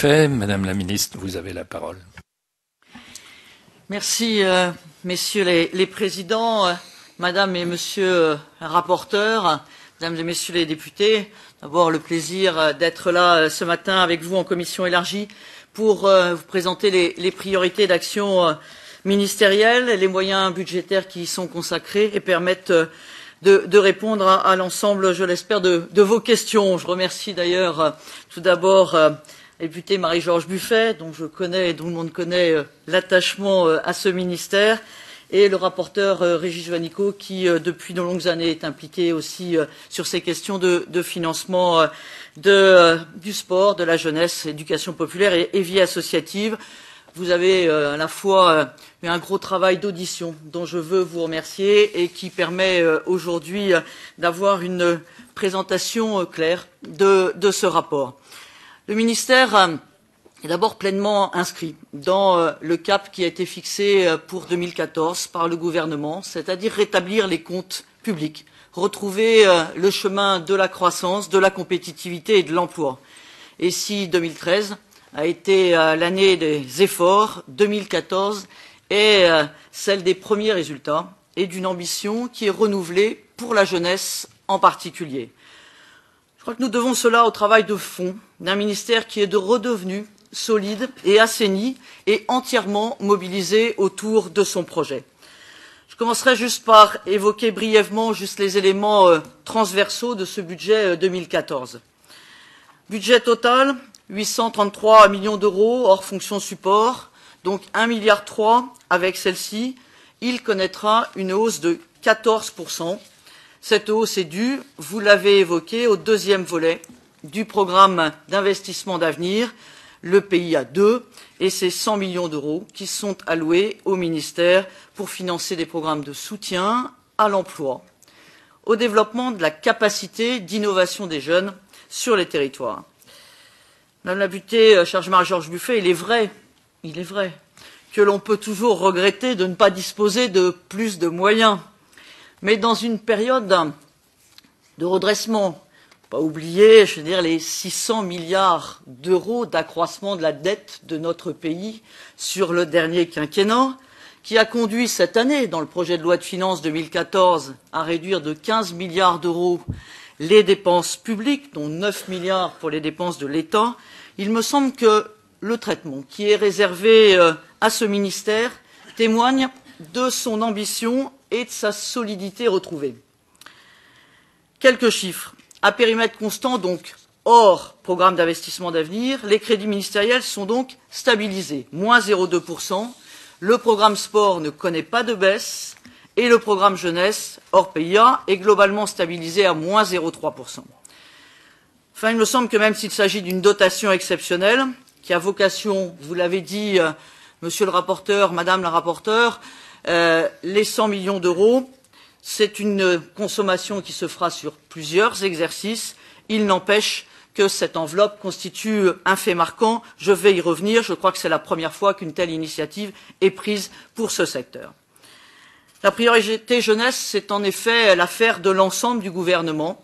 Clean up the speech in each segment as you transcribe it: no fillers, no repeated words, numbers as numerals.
Madame la ministre, vous avez la parole. Merci, messieurs les présidents, madame et monsieur les rapporteurs, mesdames et messieurs les députés. D'abord, le plaisir d'être là ce matin avec vous en commission élargie pour vous présenter les priorités d'action ministérielle, les moyens budgétaires qui y sont consacrés et permettent de répondre à l'ensemble, je l'espère, de vos questions. Je remercie d'ailleurs tout d'abord la députée Marie-Georges Buffet, dont je connais et dont tout le monde connaît l'attachement à ce ministère, et le rapporteur Régis Juanico, qui depuis de longues années est impliqué aussi sur ces questions de financement du sport, de la jeunesse, éducation populaire et vie associative. Vous avez à la fois eu un gros travail d'audition dont je veux vous remercier et qui permet aujourd'hui d'avoir une présentation claire de ce rapport. Le ministère est d'abord pleinement inscrit dans le cap qui a été fixé pour 2014 par le gouvernement, c'est-à-dire rétablir les comptes publics, retrouver le chemin de la croissance, de la compétitivité et de l'emploi. Et si 2013 a été l'année des efforts, 2014 est celle des premiers résultats et d'une ambition qui est renouvelée pour la jeunesse en particulier. Je crois que nous devons cela au travail de fond d'un ministère qui est redevenu solide et assaini et entièrement mobilisé autour de son projet. Je commencerai juste par évoquer brièvement les éléments transversaux de ce budget 2014. Budget total, 833 millions d'euros hors fonction support, donc 1,3 milliard avec celle-ci. Il connaîtra une hausse de 14%. Cette hausse est due, vous l'avez évoqué, au deuxième volet du programme d'investissement d'avenir, le PIA 2, et ces 100 millions d'euros qui sont alloués au ministère pour financer des programmes de soutien à l'emploi, au développement de la capacité d'innovation des jeunes sur les territoires. Madame la députée chargée Marie-Georges Buffet, il est vrai que l'on peut toujours regretter de ne pas disposer de plus de moyens. Mais dans une période de redressement, pas oublier, je veux dire, les 600 milliards d'euros d'accroissement de la dette de notre pays sur le dernier quinquennat, qui a conduit cette année, dans le projet de loi de finances 2014, à réduire de 15 milliards d'euros les dépenses publiques, dont 9 milliards pour les dépenses de l'État, il me semble que le traitement qui est réservé à ce ministère témoigne de son ambition et de sa solidité retrouvée. Quelques chiffres. À périmètre constant, donc hors programme d'investissement d'avenir, les crédits ministériels sont donc stabilisés, moins 0,2%. Le programme sport ne connaît pas de baisse et le programme jeunesse, hors PIA, est globalement stabilisé à moins 0,3%. Enfin, il me semble que même s'il s'agit d'une dotation exceptionnelle, qui a vocation, vous l'avez dit, monsieur le rapporteur, madame la rapporteure, les 100 millions d'euros, c'est une consommation qui se fera sur plusieurs exercices. Il n'empêche que cette enveloppe constitue un fait marquant. Je vais y revenir. Je crois que c'est la première fois qu'une telle initiative est prise pour ce secteur. La priorité jeunesse, c'est en effet l'affaire de l'ensemble du gouvernement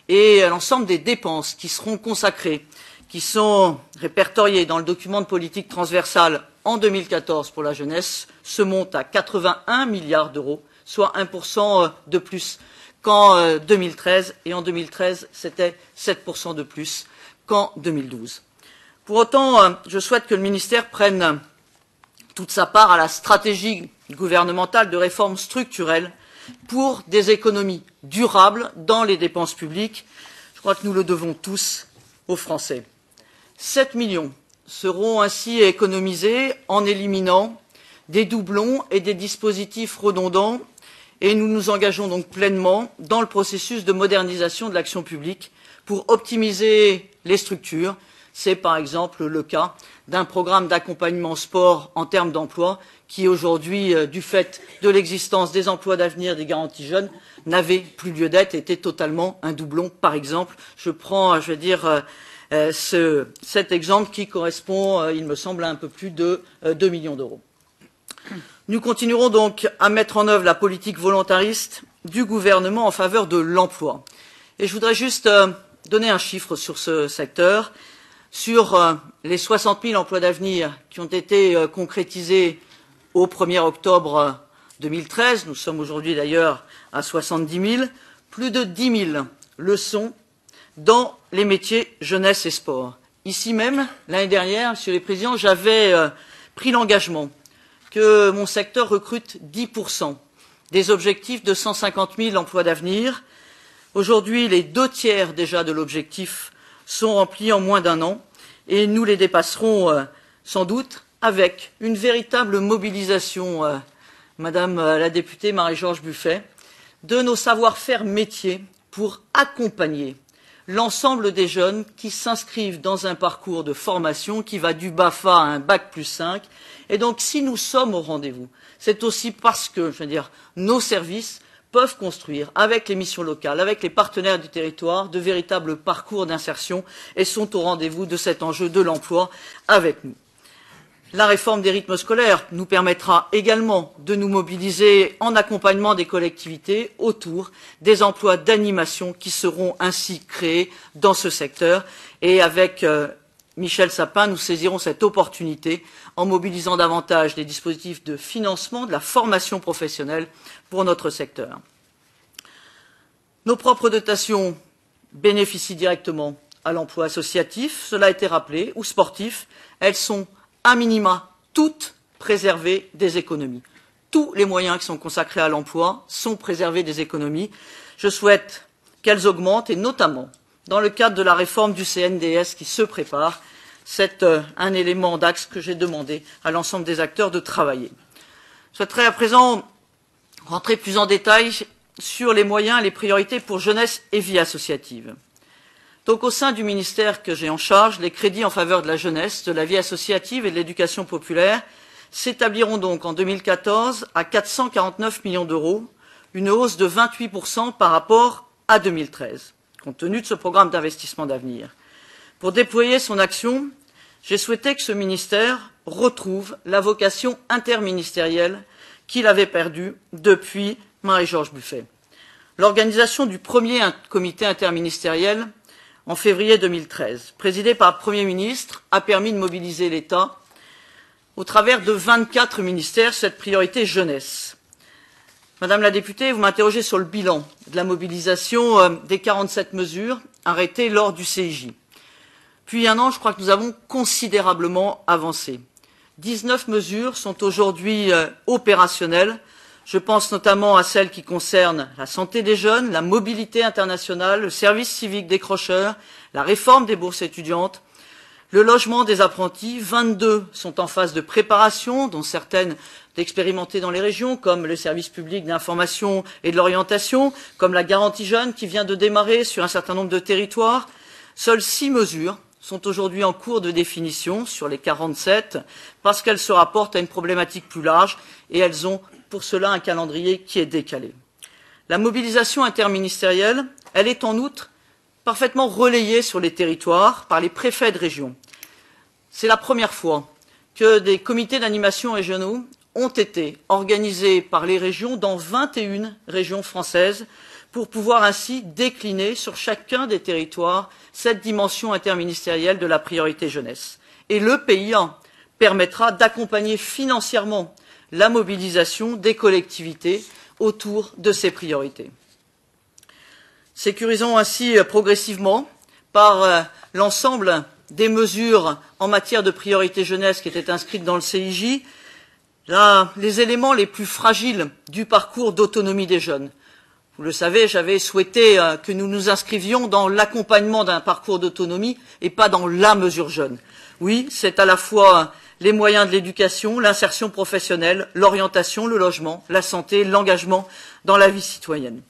et l'ensemble des dépenses qui seront consacrées, qui sont répertoriées dans le document de politique transversale en 2014 pour la jeunesse, se montent à 81 milliards d'euros, soit 1% de plus qu'en 2013, et en 2013, c'était 7% de plus qu'en 2012. Pour autant, je souhaite que le ministère prenne toute sa part à la stratégie gouvernementale de réforme structurelle pour des économies durables dans les dépenses publiques. Je crois que nous le devons tous aux Français. 7 millions seront ainsi économisés en éliminant des doublons et des dispositifs redondants, et nous nous engageons donc pleinement dans le processus de modernisation de l'action publique pour optimiser les structures. C'est par exemple le cas d'un programme d'accompagnement sport en termes d'emploi qui aujourd'hui, du fait de l'existence des emplois d'avenir, des garanties jeunes, n'avait plus lieu d'être, était totalement un doublon. Par exemple, je prends, cet exemple qui correspond, il me semble, à un peu plus de 2 millions d'euros. Nous continuerons donc à mettre en œuvre la politique volontariste du gouvernement en faveur de l'emploi. Et je voudrais juste donner un chiffre sur ce secteur. Sur les 60 000 emplois d'avenir qui ont été concrétisés au 1er octobre 2013, nous sommes aujourd'hui d'ailleurs à 70 000, plus de 10 000 le sont dans les métiers jeunesse et sport. Ici même, l'année dernière, Monsieur le Président, j'avais pris l'engagement que mon secteur recrute 10% des objectifs de 150 000 emplois d'avenir. Aujourd'hui, les 2/3 déjà de l'objectif sont remplis en moins d'un an et nous les dépasserons sans doute avec une véritable mobilisation, Madame la députée Marie-Georges Buffet, de nos savoir-faire métiers pour accompagner l'ensemble des jeunes qui s'inscrivent dans un parcours de formation qui va du BAFA à un Bac+5. Et donc, si nous sommes au rendez-vous, c'est aussi parce que, nos services peuvent construire, avec les missions locales, avec les partenaires du territoire, de véritables parcours d'insertion et sont au rendez-vous de cet enjeu de l'emploi avec nous. La réforme des rythmes scolaires nous permettra également de nous mobiliser en accompagnement des collectivités autour des emplois d'animation qui seront ainsi créés dans ce secteur. Et avec Michel Sapin, nous saisirons cette opportunité en mobilisant davantage des dispositifs de financement de la formation professionnelle pour notre secteur. Nos propres dotations bénéficient directement à l'emploi associatif, cela a été rappelé, ou sportif. Elles sont à minima toutes préservées des économies. Tous les moyens qui sont consacrés à l'emploi sont préservés des économies. Je souhaite qu'elles augmentent et notamment dans le cadre de la réforme du CNDS qui se prépare. C'est un élément d'axe que j'ai demandé à l'ensemble des acteurs de travailler. Je souhaiterais à présent rentrer plus en détail sur les moyens et les priorités pour jeunesse et vie associative. Donc, au sein du ministère que j'ai en charge, les crédits en faveur de la jeunesse, de la vie associative et de l'éducation populaire s'établiront donc en 2014 à 449 millions d'euros, une hausse de 28% par rapport à 2013, compte tenu de ce programme d'investissement d'avenir. Pour déployer son action, j'ai souhaité que ce ministère retrouve la vocation interministérielle qu'il avait perdue depuis Marie-Georges Buffet. L'organisation du premier comité interministériel en février 2013, présidé par le Premier ministre, a permis de mobiliser l'État au travers de 24 ministères, cette priorité jeunesse. Madame la députée, vous m'interrogez sur le bilan de la mobilisation des 47 mesures arrêtées lors du CIJ. Depuis un an, je crois que nous avons considérablement avancé. 19 mesures sont aujourd'hui opérationnelles. Je pense notamment à celles qui concernent la santé des jeunes, la mobilité internationale, le service civique décrocheur, la réforme des bourses étudiantes, le logement des apprentis. 22 sont en phase de préparation, dont certaines d'expérimentées dans les régions, comme le service public d'information et de l'orientation, comme la garantie jeune qui vient de démarrer sur un certain nombre de territoires. Seules 6 mesures sont aujourd'hui en cours de définition sur les 47 parce qu'elles se rapportent à une problématique plus large et elles ont pour cela un calendrier qui est décalé. La mobilisation interministérielle, elle est en outre parfaitement relayée sur les territoires par les préfets de région. C'est la première fois que des comités d'animation régionaux ont été organisés par les régions dans 21 régions françaises pour pouvoir ainsi décliner sur chacun des territoires cette dimension interministérielle de la priorité jeunesse. Et le PIA permettra d'accompagner financièrement la mobilisation des collectivités autour de ces priorités. Sécurisons ainsi progressivement par l'ensemble des mesures en matière de priorité jeunesse qui étaient inscrites dans le CIJ, les éléments les plus fragiles du parcours d'autonomie des jeunes. Vous le savez, j'avais souhaité que nous nous inscrivions dans l'accompagnement d'un parcours d'autonomie et pas dans la mesure jeune. Oui, c'est à la fois les moyens de l'éducation, l'insertion professionnelle, l'orientation, le logement, la santé, l'engagement dans la vie citoyenne.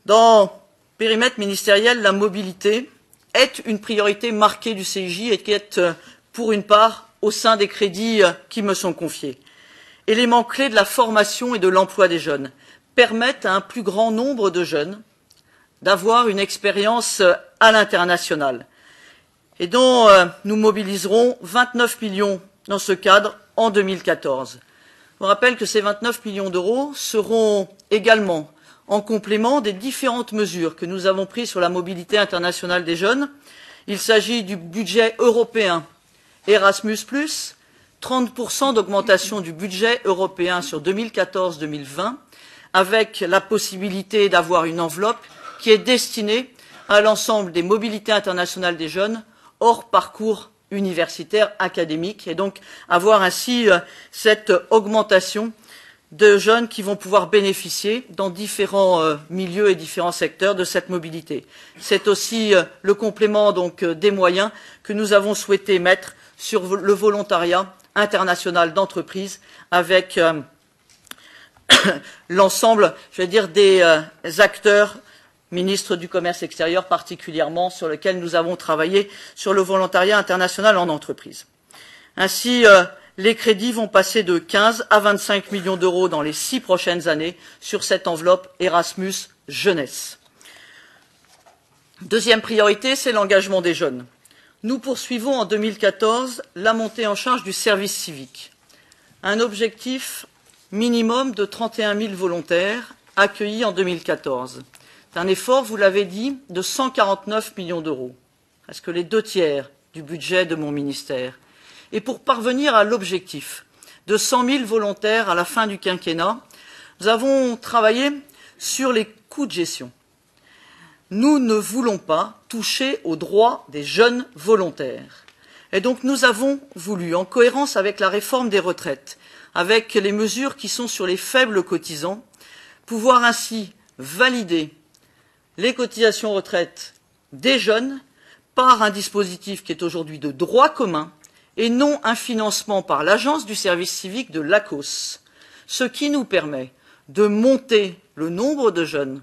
Dans le périmètre ministériel, la mobilité est une priorité marquée du CIJ et qui est, pour une part, au sein des crédits qui me sont confiés. Élément clé de la formation et de l'emploi des jeunes, permettent à un plus grand nombre de jeunes d'avoir une expérience à l'international et dont nous mobiliserons 29 millions dans ce cadre en 2014. Je vous rappelle que ces 29 millions d'euros seront également en complément des différentes mesures que nous avons prises sur la mobilité internationale des jeunes Il s'agit du budget européen Erasmus+, 30% d'augmentation du budget européen sur 2014-2020, avec la possibilité d'avoir une enveloppe qui est destinée à l'ensemble des mobilités internationales des jeunes hors parcours universitaire académique, et donc avoir ainsi cette augmentation de jeunes qui vont pouvoir bénéficier dans différents milieux et différents secteurs de cette mobilité. C'est aussi le complément donc des moyens que nous avons souhaité mettre sur le volontariat international d'entreprise avec l'ensemble, je vais dire, des acteurs, ministre du Commerce extérieur particulièrement, sur lequel nous avons travaillé sur le volontariat international en entreprise. Ainsi, les crédits vont passer de 15 à 25 millions d'euros dans les 6 prochaines années sur cette enveloppe Erasmus Jeunesse. Deuxième priorité, c'est l'engagement des jeunes. Nous poursuivons en 2014 la montée en charge du service civique. Un objectif minimum de 31 000 volontaires accueillis en 2014. C'est un effort, vous l'avez dit, de 149 millions d'euros, presque les 2/3 du budget de mon ministère. Et pour parvenir à l'objectif de 100 000 volontaires à la fin du quinquennat, nous avons travaillé sur les coûts de gestion. Nous ne voulons pas toucher aux droits des jeunes volontaires. Et donc nous avons voulu, en cohérence avec la réforme des retraites, avec les mesures qui sont sur les faibles cotisants, pouvoir ainsi valider les cotisations retraite des jeunes par un dispositif qui est aujourd'hui de droit commun et non un financement par l'Agence du service civique de l'ACOS, ce qui nous permet de monter le nombre de jeunes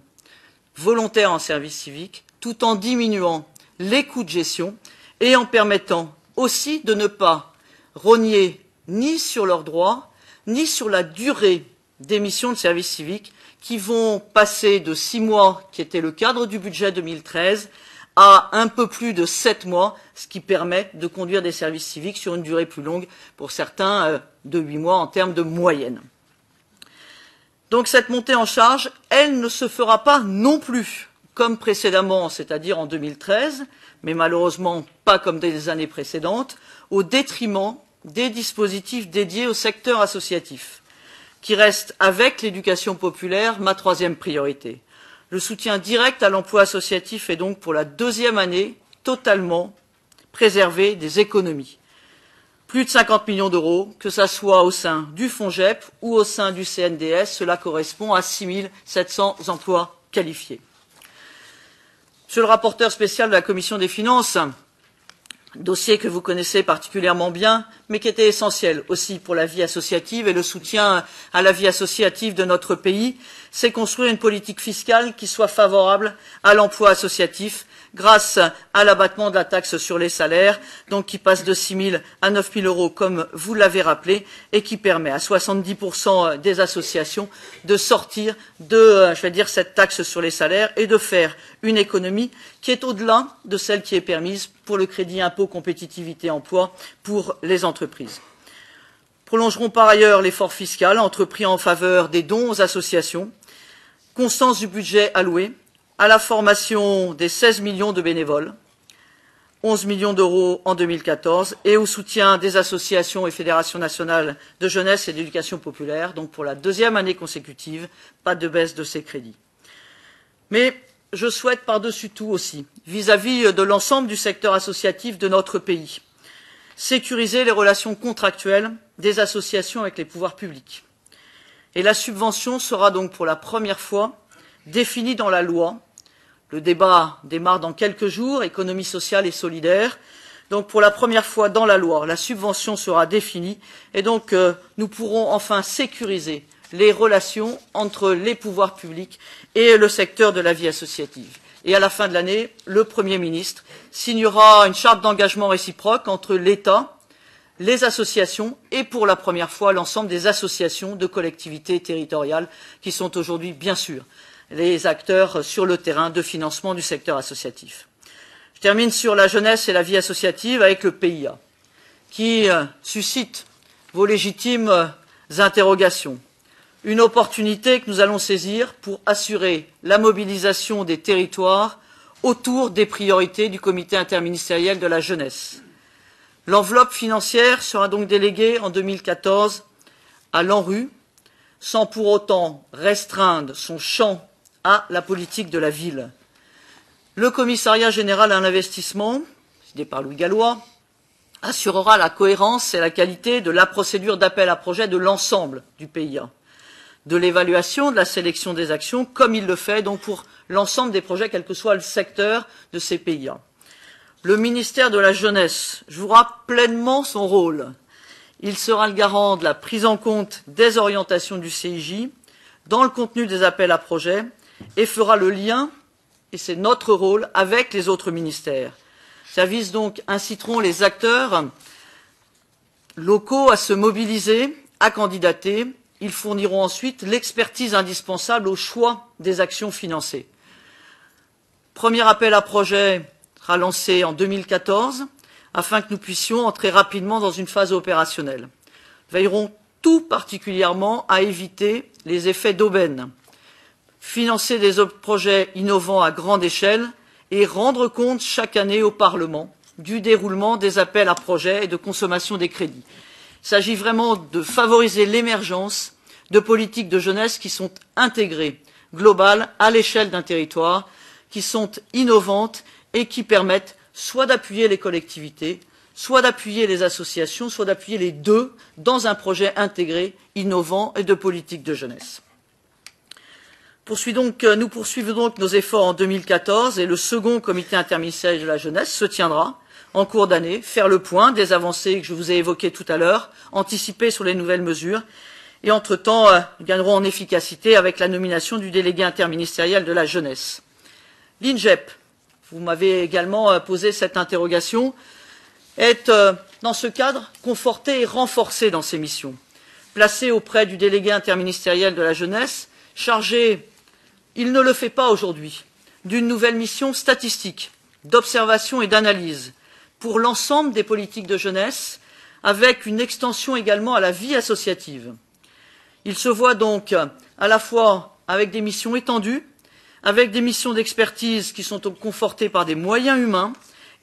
volontaires en service civique tout en diminuant les coûts de gestion et en permettant aussi de ne pas rogner ni sur leurs droits ni sur la durée des missions de service civique qui vont passer de 6 mois, qui était le cadre du budget 2013, à un peu plus de 7 mois, ce qui permet de conduire des services civiques sur une durée plus longue, pour certains de 8 mois en termes de moyenne. Donc cette montée en charge, elle ne se fera pas non plus comme précédemment, c'est-à-dire en 2013, mais malheureusement pas comme des années précédentes, au détriment des dispositifs dédiés au secteur associatif, qui reste, avec l'éducation populaire, ma troisième priorité. Le soutien direct à l'emploi associatif est donc pour la 2e année totalement préservé des économies. Plus de 50 millions d'euros, que ce soit au sein du FONGEP ou au sein du CNDS, cela correspond à 6 700 emplois qualifiés. Monsieur le rapporteur spécial de la Commission des finances, dossier que vous connaissez particulièrement bien, mais qui était essentiel aussi pour la vie associative et le soutien à la vie associative de notre pays, c'est construire une politique fiscale qui soit favorable à l'emploi associatif grâce à l'abattement de la taxe sur les salaires, donc qui passe de 6 000 à 9 000 euros, comme vous l'avez rappelé, et qui permet à 70% des associations de sortir de, je vais dire, cette taxe sur les salaires et de faire une économie qui est au-delà de celle qui est permise pour le crédit impôt compétitivité emploi pour les entreprises. Prolongerons par ailleurs l'effort fiscal entrepris en faveur des dons aux associations, constance du budget alloué à la formation des 16 millions de bénévoles, 11 millions d'euros en 2014, et au soutien des associations et fédérations nationales de jeunesse et d'éducation populaire, donc pour la 2e année consécutive, pas de baisse de ces crédits. Mais je souhaite par-dessus tout aussi, vis-à-vis de l'ensemble du secteur associatif de notre pays, sécuriser les relations contractuelles des associations avec les pouvoirs publics. Et la subvention sera donc pour la première fois définie dans la loi. Le débat démarre dans quelques jours, économie sociale et solidaire. Donc pour la première fois dans la loi, la subvention sera définie et donc nous pourrons enfin sécuriser les relations entre les pouvoirs publics et le secteur de la vie associative. Et à la fin de l'année, le Premier ministre signera une charte d'engagement réciproque entre l'État, les associations et pour la première fois l'ensemble des associations de collectivités territoriales qui sont aujourd'hui bien sûr les acteurs sur le terrain de financement du secteur associatif. Je termine sur la jeunesse et la vie associative avec le PIA, qui suscite vos légitimes interrogations. Une opportunité que nous allons saisir pour assurer la mobilisation des territoires autour des priorités du comité interministériel de la jeunesse. L'enveloppe financière sera donc déléguée en 2014 à l'ANRU, sans pour autant restreindre son champ à la politique de la ville. Le commissariat général à l'investissement, présidé par Louis Gallois, assurera la cohérence et la qualité de la procédure d'appel à projet de l'ensemble du PIA, de l'évaluation, de la sélection des actions, comme il le fait donc pour l'ensemble des projets, quel que soit le secteur de ces PIA. Le ministère de la Jeunesse jouera pleinement son rôle. Il sera le garant de la prise en compte des orientations du CIJ dans le contenu des appels à projets et fera le lien, et c'est notre rôle, avec les autres ministères. Services donc inciteront les acteurs locaux à se mobiliser, à candidater. Ils fourniront ensuite l'expertise indispensable au choix des actions financées. Premier appel à projet sera lancé en 2014 afin que nous puissions entrer rapidement dans une phase opérationnelle. Nous veillerons tout particulièrement à éviter les effets d'aubaine, financer des projets innovants à grande échelle et rendre compte chaque année au Parlement du déroulement des appels à projets et de consommation des crédits. Il s'agit vraiment de favoriser l'émergence de politiques de jeunesse qui sont intégrées, globales, à l'échelle d'un territoire, qui sont innovantes et qui permettent soit d'appuyer les collectivités, soit d'appuyer les associations, soit d'appuyer les deux dans un projet intégré, innovant et de politique de jeunesse. Nous poursuivons donc nos efforts en 2014 et le second comité interministériel de la jeunesse se tiendra en cours d'année, faire le point des avancées que je vous ai évoquées tout à l'heure, anticiper sur les nouvelles mesures et entre-temps, nous gagnerons en efficacité avec la nomination du délégué interministériel de la jeunesse. L'INJEP, vous m'avez également posé cette interrogation, est dans ce cadre conforté et renforcé dans ses missions. Placé auprès du délégué interministériel de la jeunesse, chargé, il ne le fait pas aujourd'hui, d'une nouvelle mission statistique, d'observation et d'analyse pour l'ensemble des politiques de jeunesse, avec une extension également à la vie associative. Il se voit donc à la fois avec des missions étendues, avec des missions d'expertise qui sont confortées par des moyens humains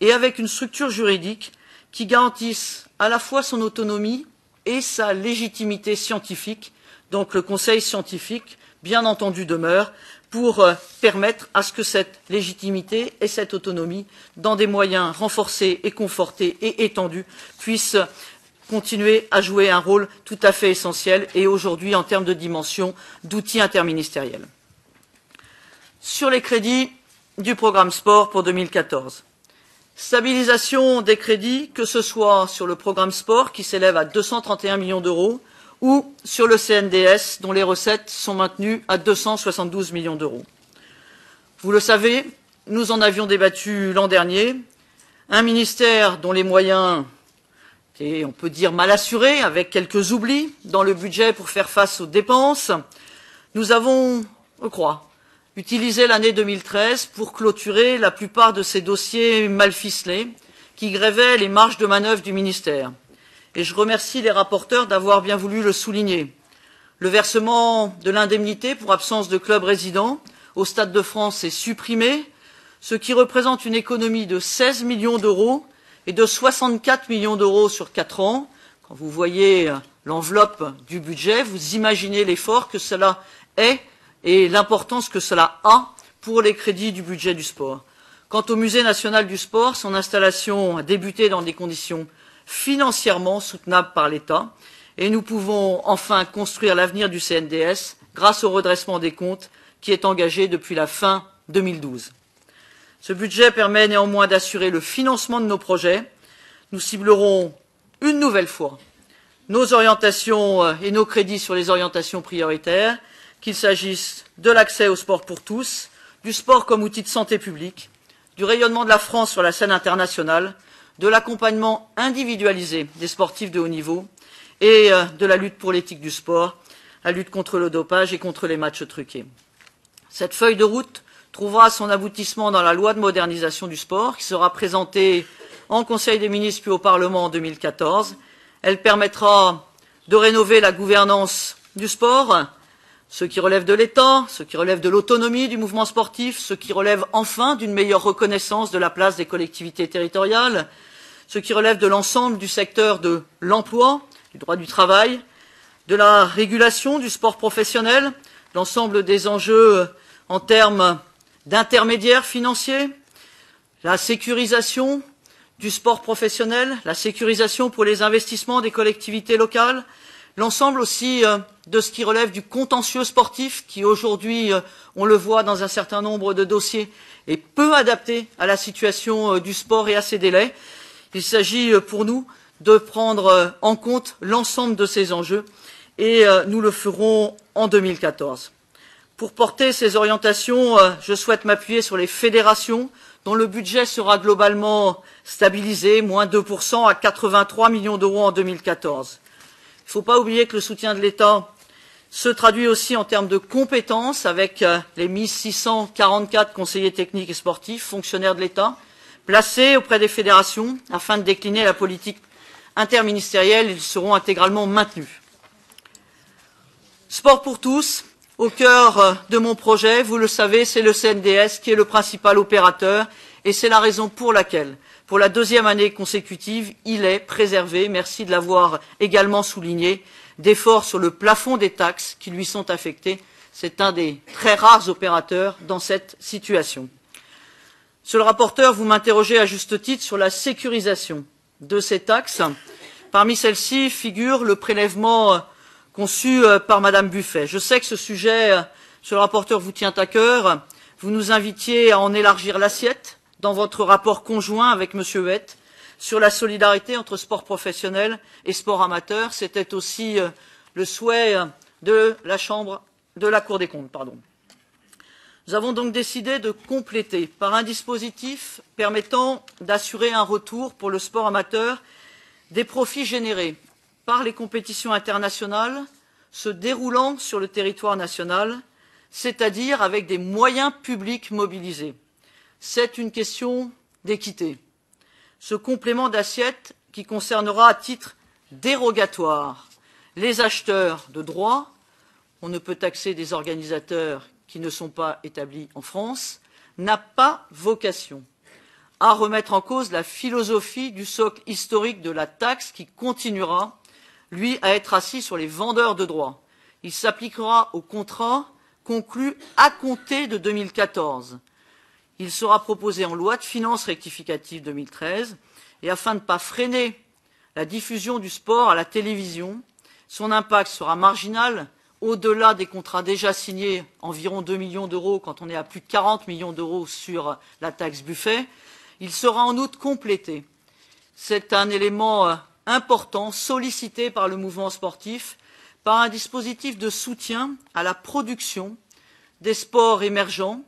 et avec une structure juridique qui garantisse à la fois son autonomie et sa légitimité scientifique. Donc le conseil scientifique, bien entendu, demeure pour permettre à ce que cette légitimité et cette autonomie, dans des moyens renforcés et confortés et étendus, puissent continuer à jouer un rôle tout à fait essentiel et aujourd'hui en termes de dimension d'outils interministériels. Sur les crédits du programme sport pour 2014. Stabilisation des crédits, que ce soit sur le programme sport qui s'élève à 231 millions d'euros ou sur le CNDS dont les recettes sont maintenues à 272 millions d'euros. Vous le savez, nous en avions débattu l'an dernier. Un ministère dont les moyens étaient, on peut dire, mal assurés, avec quelques oublis dans le budget pour faire face aux dépenses. Nous avons, je crois, utilisé l'année 2013 pour clôturer la plupart de ces dossiers mal ficelés qui grévaient les marges de manœuvre du ministère. Et je remercie les rapporteurs d'avoir bien voulu le souligner. Le versement de l'indemnité pour absence de club résident au Stade de France est supprimé, ce qui représente une économie de 16 millions d'euros et de 64 millions d'euros sur 4 ans. Quand vous voyez l'enveloppe du budget, vous imaginez l'effort que cela est et l'importance que cela a pour les crédits du budget du sport. Quant au Musée national du sport, son installation a débuté dans des conditions financièrement soutenables par l'État et nous pouvons enfin construire l'avenir du CNDS grâce au redressement des comptes qui est engagé depuis la fin 2012. Ce budget permet néanmoins d'assurer le financement de nos projets. Nous ciblerons une nouvelle fois nos orientations et nos crédits sur les orientations prioritaires, qu'il s'agisse de l'accès au sport pour tous, du sport comme outil de santé publique, du rayonnement de la France sur la scène internationale, de l'accompagnement individualisé des sportifs de haut niveau et de la lutte pour l'éthique du sport, la lutte contre le dopage et contre les matchs truqués. Cette feuille de route trouvera son aboutissement dans la loi de modernisation du sport qui sera présentée en Conseil des ministres puis au Parlement en 2014. Elle permettra de rénover la gouvernance du sport, ce qui relève de l'État, ce qui relève de l'autonomie du mouvement sportif, ce qui relève enfin d'une meilleure reconnaissance de la place des collectivités territoriales, ce qui relève de l'ensemble du secteur de l'emploi, du droit du travail, de la régulation du sport professionnel, l'ensemble des enjeux en termes d'intermédiaires financiers, la sécurisation du sport professionnel, la sécurisation pour les investissements des collectivités locales, l'ensemble aussi de ce qui relève du contentieux sportif qui aujourd'hui, on le voit dans un certain nombre de dossiers, est peu adapté à la situation du sport et à ses délais. Il s'agit pour nous de prendre en compte l'ensemble de ces enjeux et nous le ferons en 2014. Pour porter ces orientations, je souhaite m'appuyer sur les fédérations dont le budget sera globalement stabilisé, moins 2% à 83 millions d'euros en 2014. Il ne faut pas oublier que le soutien de l'État se traduit aussi en termes de compétences avec les 1644 conseillers techniques et sportifs, fonctionnaires de l'État, placés auprès des fédérations afin de décliner la politique interministérielle. Ils seront intégralement maintenus. Sport pour tous, au cœur de mon projet, vous le savez, c'est le CNDS qui est le principal opérateur et c'est la raison pour laquelle, pour la deuxième année consécutive, il est préservé, merci de l'avoir également souligné, d'efforts sur le plafond des taxes qui lui sont affectées. C'est un des très rares opérateurs dans cette situation. Monsieur le rapporteur, vous m'interrogez à juste titre sur la sécurisation de ces taxes. Parmi celles-ci figure le prélèvement conçu par Madame Buffet. Je sais que ce sujet, monsieur le rapporteur, vous tient à cœur. Vous nous invitiez à en élargir l'assiette dans votre rapport conjoint avec Monsieur Huette sur la solidarité entre sport professionnel et sport amateur. C'était aussi le souhait de la Cour des comptes. Nous avons donc décidé de compléter par un dispositif permettant d'assurer un retour pour le sport amateur des profits générés par les compétitions internationales se déroulant sur le territoire national, c'est-à-dire avec des moyens publics mobilisés. C'est une question d'équité. Ce complément d'assiette qui concernera à titre dérogatoire les acheteurs de droits, on ne peut taxer des organisateurs qui ne sont pas établis en France, n'a pas vocation à remettre en cause la philosophie du socle historique de la taxe qui continuera, lui, à être assis sur les vendeurs de droits. Il s'appliquera aux contrats conclus à compter de 2014. Il sera proposé en loi de finances rectificative 2013 et afin de ne pas freiner la diffusion du sport à la télévision, son impact sera marginal au-delà des contrats déjà signés, environ 2 millions d'euros quand on est à plus de 40 millions d'euros sur la taxe Buffet. Il sera en outre complété. C'est un élément important sollicité par le mouvement sportif par un dispositif de soutien à la production des sports émergents,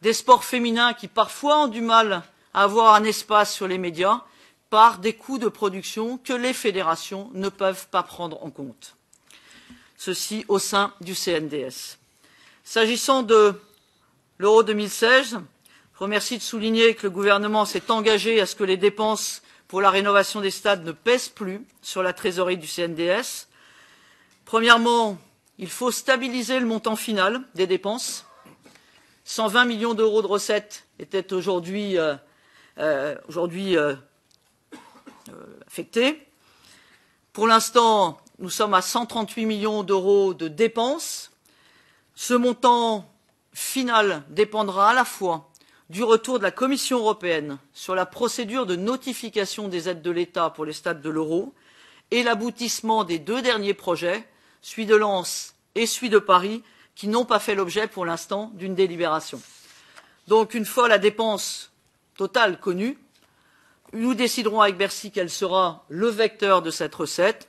des sports féminins qui parfois ont du mal à avoir un espace sur les médias par des coûts de production que les fédérations ne peuvent pas prendre en compte. Ceci au sein du CNDS. S'agissant de l'Euro 2016, je remercie de souligner que le gouvernement s'est engagé à ce que les dépenses pour la rénovation des stades ne pèsent plus sur la trésorerie du CNDS. Premièrement, il faut stabiliser le montant final des dépenses. 120 millions d'euros de recettes étaient aujourd'hui affectés. Pour l'instant, nous sommes à 138 millions d'euros de dépenses. Ce montant final dépendra à la fois du retour de la Commission européenne sur la procédure de notification des aides de l'État pour les stades de l'Euro et l'aboutissement des deux derniers projets, celui de Lens et celui de Paris, qui n'ont pas fait l'objet pour l'instant d'une délibération. Donc, une fois la dépense totale connue, nous déciderons avec Bercy quel sera le vecteur de cette recette.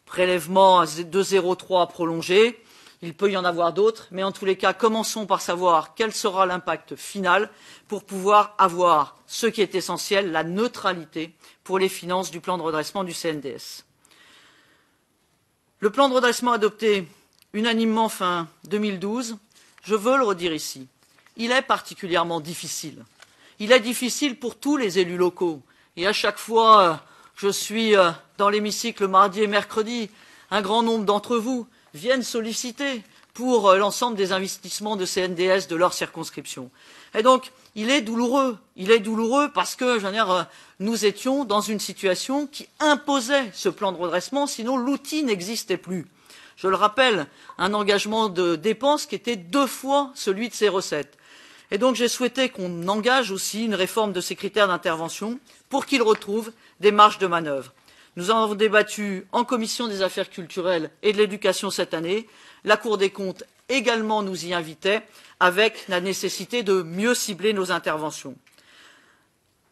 Prélèvement de 0,3 prolongé, il peut y en avoir d'autres, mais en tous les cas, commençons par savoir quel sera l'impact final pour pouvoir avoir ce qui est essentiel, la neutralité pour les finances du plan de redressement du CNDS. Le plan de redressement adopté unanimement fin 2012, je veux le redire ici, il est particulièrement difficile. Il est difficile pour tous les élus locaux. Et à chaque fois, je suis dans l'hémicycle mardi et mercredi, un grand nombre d'entre vous viennent solliciter pour l'ensemble des investissements de CNDS de leur circonscription. Et donc, il est douloureux parce que, je veux dire, nous étions dans une situation qui imposait ce plan de redressement, sinon l'outil n'existait plus. Je le rappelle, un engagement de dépenses qui était 2 fois celui de ses recettes. Et donc, j'ai souhaité qu'on engage aussi une réforme de ces critères d'intervention pour qu'ils retrouvent des marges de manœuvre. Nous en avons débattu en commission des affaires culturelles et de l'éducation cette année. La Cour des comptes également nous y invitait, avec la nécessité de mieux cibler nos interventions.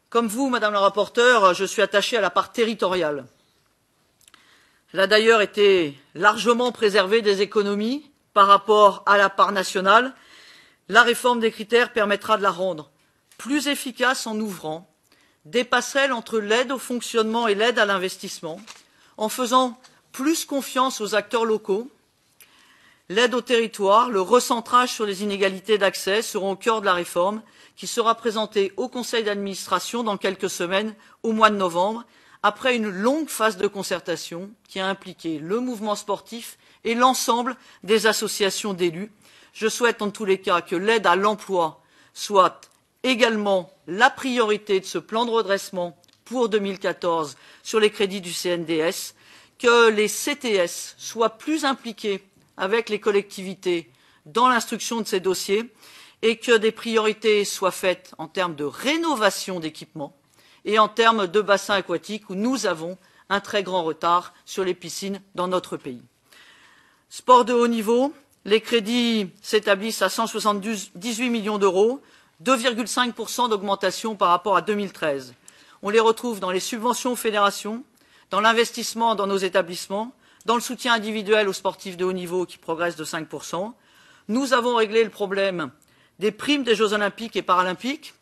Comme vous, Madame la rapporteure, je suis attaché à la part territoriale. Elle a d'ailleurs été largement préservée des économies par rapport à la part nationale. La réforme des critères permettra de la rendre plus efficace en ouvrant des passerelles entre l'aide au fonctionnement et l'aide à l'investissement, en faisant plus confiance aux acteurs locaux. L'aide au territoire, le recentrage sur les inégalités d'accès seront au cœur de la réforme qui sera présentée au conseil d'administration dans quelques semaines, au mois de novembre, après une longue phase de concertation qui a impliqué le mouvement sportif et l'ensemble des associations d'élus. Je souhaite en tous les cas que l'aide à l'emploi soit également la priorité de ce plan de redressement pour 2014 sur les crédits du CNDS, que les CTS soient plus impliqués avec les collectivités dans l'instruction de ces dossiers et que des priorités soient faites en termes de rénovation d'équipements et en termes de bassins aquatiques où nous avons un très grand retard sur les piscines dans notre pays. Sport de haut niveau, les crédits s'établissent à 178 millions d'euros, 2,5% d'augmentation par rapport à 2013. On les retrouve dans les subventions aux fédérations, dans l'investissement dans nos établissements, dans le soutien individuel aux sportifs de haut niveau qui progresse de 5%. Nous avons réglé le problème des primes des Jeux olympiques et paralympiques.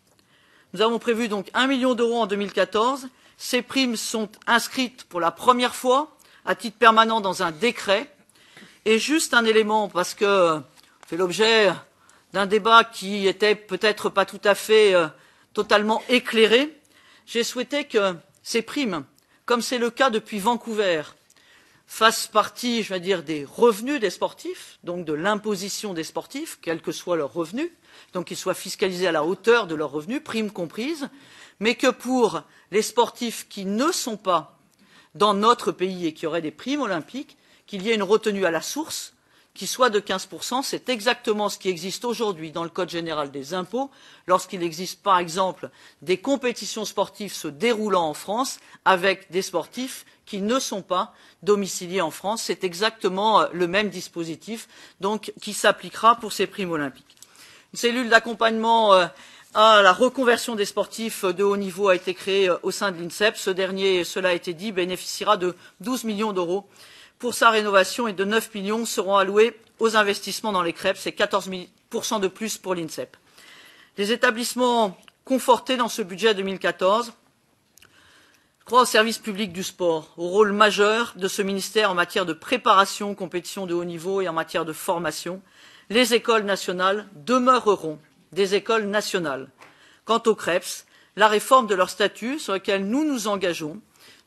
Nous avons prévu donc 1 million d'euros en 2014. Ces primes sont inscrites pour la première fois à titre permanent dans un décret. Et juste un élément, parce que fait l'objet d'un débat qui était peut-être pas tout à fait totalement éclairé, j'ai souhaité que ces primes, comme c'est le cas depuis Vancouver, fassent partie, je vais dire, des revenus des sportifs, donc de l'imposition des sportifs, quel que soit leur revenu, donc qu'ils soient fiscalisés à la hauteur de leurs revenus, primes comprises, mais que pour les sportifs qui ne sont pas dans notre pays et qui auraient des primes olympiques, qu'il y ait une retenue à la source qui soit de 15%. C'est exactement ce qui existe aujourd'hui dans le Code général des impôts, lorsqu'il existe par exemple des compétitions sportives se déroulant en France avec des sportifs qui ne sont pas domiciliés en France. C'est exactement le même dispositif donc, qui s'appliquera pour ces primes olympiques. Une cellule d'accompagnement à la reconversion des sportifs de haut niveau a été créée au sein de l'INSEP. Ce dernier, cela a été dit, bénéficiera de 12 millions d'euros pour sa rénovation et de 9 millions seront alloués aux investissements dans les crêpes. C'est 14% de plus pour l'INSEP. Les établissements confortés dans ce budget 2014, je crois au service public du sport, au rôle majeur de ce ministère en matière de préparation aux compétitions de haut niveau et en matière de formation. Les écoles nationales demeureront des écoles nationales. Quant aux CREPS, la réforme de leur statut sur laquelle nous engageons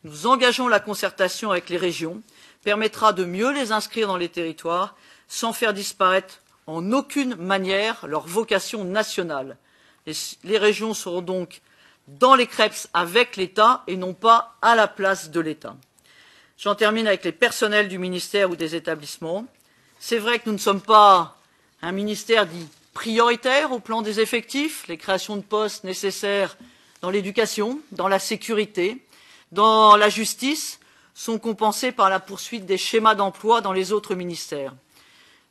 la concertation avec les régions, permettra de mieux les inscrire dans les territoires sans faire disparaître en aucune manière leur vocation nationale. Les régions seront donc dans les CREPS avec l'État et non pas à la place de l'État. J'en termine avec les personnels du ministère ou des établissements. C'est vrai que nous ne sommes pas un ministère dit prioritaire au plan des effectifs, les créations de postes nécessaires dans l'éducation, dans la sécurité, dans la justice, sont compensés par la poursuite des schémas d'emploi dans les autres ministères.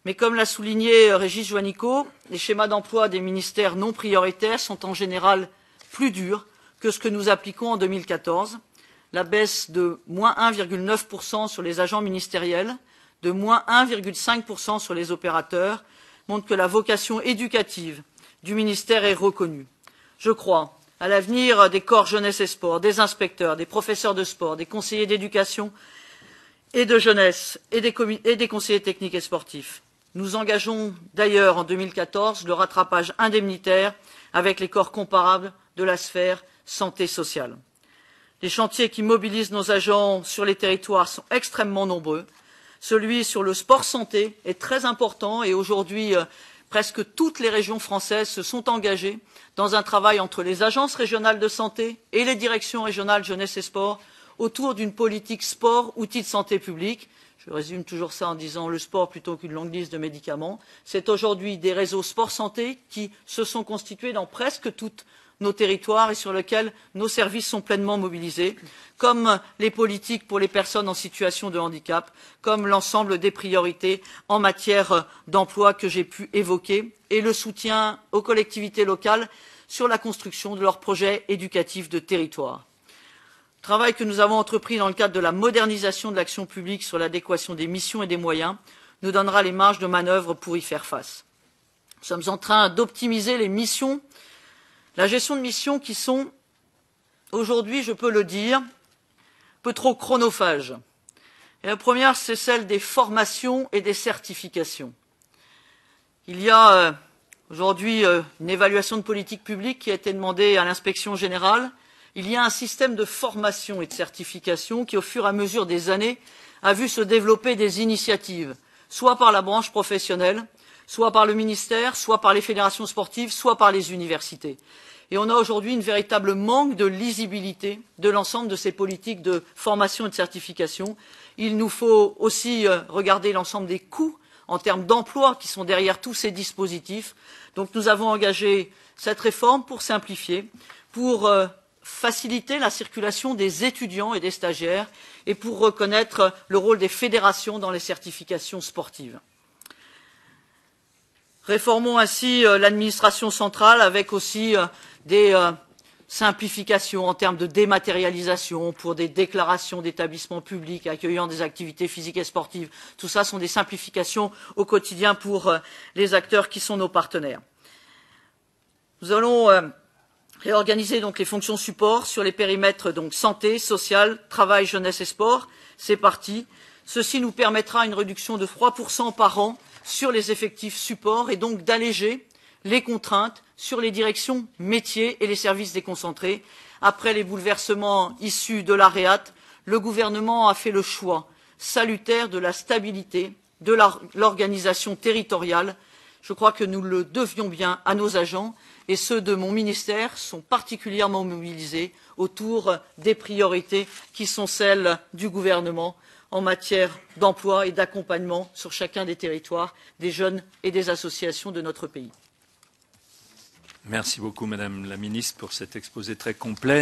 Mais comme l'a souligné Régis Juanico, les schémas d'emploi des ministères non prioritaires sont en général plus durs que ce que nous appliquons en 2014. La baisse de moins 1,9% sur les agents ministériels, de moins 1,5% sur les opérateurs, montre que la vocation éducative du ministère est reconnue. Je crois à l'avenir des corps jeunesse et sport, des inspecteurs, des professeurs de sport, des conseillers d'éducation et de jeunesse et des conseillers techniques et sportifs. Nous engageons d'ailleurs en 2014 le rattrapage indemnitaire avec les corps comparables de la sphère santé sociale. Les chantiers qui mobilisent nos agents sur les territoires sont extrêmement nombreux. Celui sur le sport santé est très important et aujourd'hui, presque toutes les régions françaises se sont engagées dans un travail entre les agences régionales de santé et les directions régionales jeunesse et sport autour d'une politique sport, outil de santé publique. Je résume toujours ça en disant le sport plutôt qu'une longue liste de médicaments. C'est aujourd'hui des réseaux sport-santé qui se sont constitués dans presque toutes nos territoires et sur lesquels nos services sont pleinement mobilisés, comme les politiques pour les personnes en situation de handicap, comme l'ensemble des priorités en matière d'emploi que j'ai pu évoquer, et le soutien aux collectivités locales sur la construction de leurs projets éducatifs de territoire. Travail que nous avons entrepris dans le cadre de la modernisation de l'action publique sur l'adéquation des missions et des moyens nous donnera les marges de manœuvre pour y faire face. Nous sommes en train d'optimiser les missions, la gestion de missions qui sont aujourd'hui, je peux le dire, un peu trop chronophages. Et la première, c'est celle des formations et des certifications. Il y a aujourd'hui une évaluation de politique publique qui a été demandée à l'inspection générale. Il y a un système de formation et de certification qui, au fur et à mesure des années, a vu se développer des initiatives, soit par la branche professionnelle, soit par le ministère, soit par les fédérations sportives, soit par les universités. Et on a aujourd'hui un véritable manque de lisibilité de l'ensemble de ces politiques de formation et de certification. Il nous faut aussi regarder l'ensemble des coûts en termes d'emploi qui sont derrière tous ces dispositifs. Donc nous avons engagé cette réforme pour simplifier, pour faciliter la circulation des étudiants et des stagiaires et pour reconnaître le rôle des fédérations dans les certifications sportives. Réformons ainsi l'administration centrale avec aussi des simplifications en termes de dématérialisation pour des déclarations d'établissements publics accueillant des activités physiques et sportives. Tout ça sont des simplifications au quotidien pour les acteurs qui sont nos partenaires. Nous allons réorganiser donc les fonctions support sur les périmètres donc santé, social, travail, jeunesse et sport. C'est parti. Ceci nous permettra une réduction de 3% par an sur les effectifs support et donc d'alléger les contraintes sur les directions métiers et les services déconcentrés. Après les bouleversements issus de la REAT, le gouvernement a fait le choix salutaire de la stabilité de l'organisation territoriale. Je crois que nous le devions bien à nos agents et ceux de mon ministère sont particulièrement mobilisés autour des priorités qui sont celles du gouvernement en matière d'emploi et d'accompagnement sur chacun des territoires des jeunes et des associations de notre pays. Merci beaucoup, Madame la Ministre, pour cet exposé très complet.